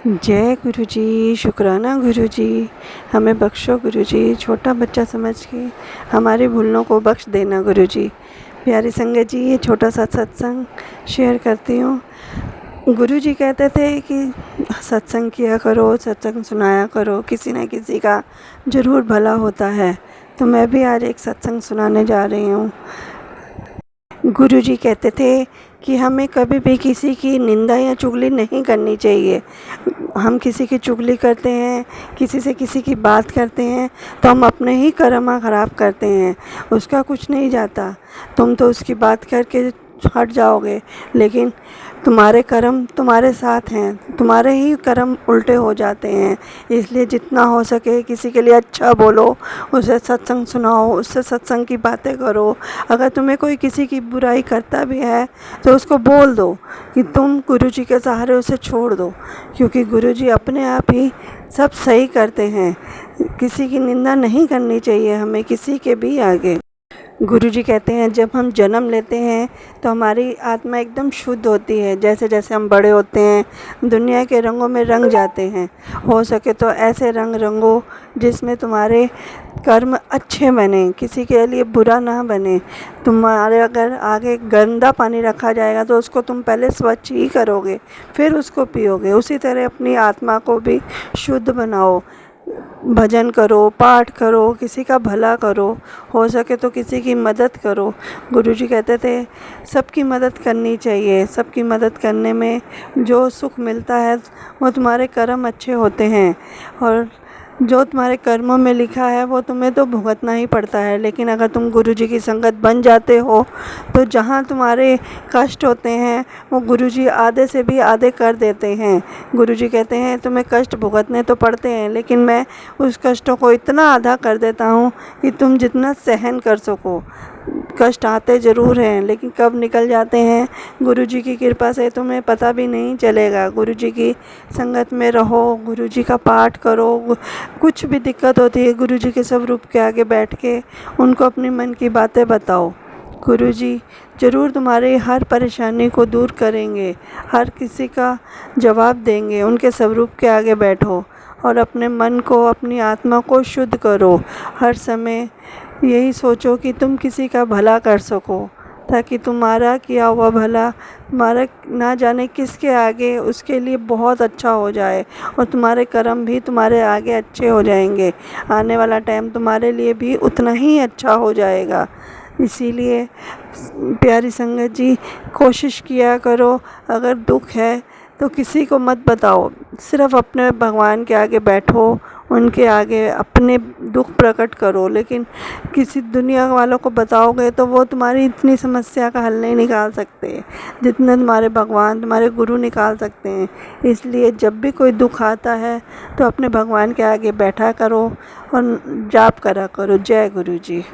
जय गुरु जी, शुक्राना गुरु जी, हमें बख्शो गुरु जी, छोटा बच्चा समझ के हमारी भूलों को बख्श देना गुरु जी। प्यारी संगत जी, ये छोटा सा सत्संग शेयर करती हूँ। गुरु जी कहते थे कि सत्संग किया करो, सत्संग सुनाया करो, किसी न किसी का ज़रूर भला होता है। तो मैं भी आज एक सत्संग सुनाने जा रही हूँ। गुरु जी कहते थे कि हमें कभी भी किसी की निंदा या चुगली नहीं करनी चाहिए। हम किसी की चुगली करते हैं, किसी से किसी की बात करते हैं तो हम अपने ही कर्म ख़राब करते हैं, उसका कुछ नहीं जाता। तुम तो उसकी बात करके हट जाओगे, लेकिन तुम्हारे कर्म तुम्हारे साथ हैं, तुम्हारे ही कर्म उल्टे हो जाते हैं। इसलिए जितना हो सके किसी के लिए अच्छा बोलो, उसे सत्संग सुनाओ, उससे सत्संग की बातें करो। अगर तुम्हें कोई किसी की बुराई करता भी है तो उसको बोल दो कि तुम गुरु जी के सहारे उसे छोड़ दो, क्योंकि गुरु जी अपने आप ही सब सही करते हैं। किसी की निंदा नहीं करनी चाहिए हमें किसी के भी आगे। गुरु जी कहते हैं जब हम जन्म लेते हैं तो हमारी आत्मा एकदम शुद्ध होती है। जैसे जैसे हम बड़े होते हैं दुनिया के रंगों में रंग जाते हैं। हो सके तो ऐसे रंग रंगो जिसमें तुम्हारे कर्म अच्छे बने, किसी के लिए बुरा ना बने। तुम्हारे अगर आगे गंदा पानी रखा जाएगा तो उसको तुम पहले स्वच्छ ही करोगे, फिर उसको पियोगे। उसी तरह अपनी आत्मा को भी शुद्ध बनाओ, भजन करो, पाठ करो, किसी का भला करो, हो सके तो किसी की मदद करो। गुरुजी कहते थे सबकी मदद करनी चाहिए। सबकी मदद करने में जो सुख मिलता है वो तुम्हारे कर्म अच्छे होते हैं, और जो तुम्हारे कर्मों में लिखा है वो तुम्हें तो भुगतना ही पड़ता है। लेकिन अगर तुम गुरुजी की संगत बन जाते हो तो जहाँ तुम्हारे कष्ट होते हैं वो गुरुजी आधे से भी आधे कर देते हैं। गुरुजी कहते हैं तुम्हें कष्ट भुगतने तो पड़ते हैं, लेकिन मैं उस कष्टों को इतना आधा कर देता हूँ कि तुम जितना सहन कर सको। कष्ट आते ज़रूर हैं, लेकिन कब निकल जाते हैं गुरुजी की कृपा से तुम्हें पता भी नहीं चलेगा। गुरुजी की संगत में रहो, गुरुजी का पाठ करो। कुछ भी दिक्कत होती है गुरुजी के स्वरूप के आगे बैठ के उनको अपनी मन की बातें बताओ। गुरुजी ज़रूर तुम्हारी हर परेशानी को दूर करेंगे, हर किसी का जवाब देंगे। उनके स्वरूप के आगे बैठो और अपने मन को, अपनी आत्मा को शुद्ध करो। हर समय यही सोचो कि तुम किसी का भला कर सको, ताकि तुम्हारा किया हुआ भला तुम्हारा ना जाने किसके आगे उसके लिए बहुत अच्छा हो जाए, और तुम्हारे कर्म भी तुम्हारे आगे अच्छे हो जाएंगे। आने वाला टाइम तुम्हारे लिए भी उतना ही अच्छा हो जाएगा। इसीलिए प्यारी संगत जी, कोशिश किया करो, अगर दुख है तो किसी को मत बताओ, सिर्फ़ अपने भगवान के आगे बैठो, उनके आगे अपने दुख प्रकट करो। लेकिन किसी दुनिया वालों को बताओगे तो वो तुम्हारी इतनी समस्या का हल नहीं निकाल सकते जितने तुम्हारे भगवान, तुम्हारे गुरु निकाल सकते हैं। इसलिए जब भी कोई दुख आता है तो अपने भगवान के आगे बैठा करो और जाप करा करो। जय गुरु जी।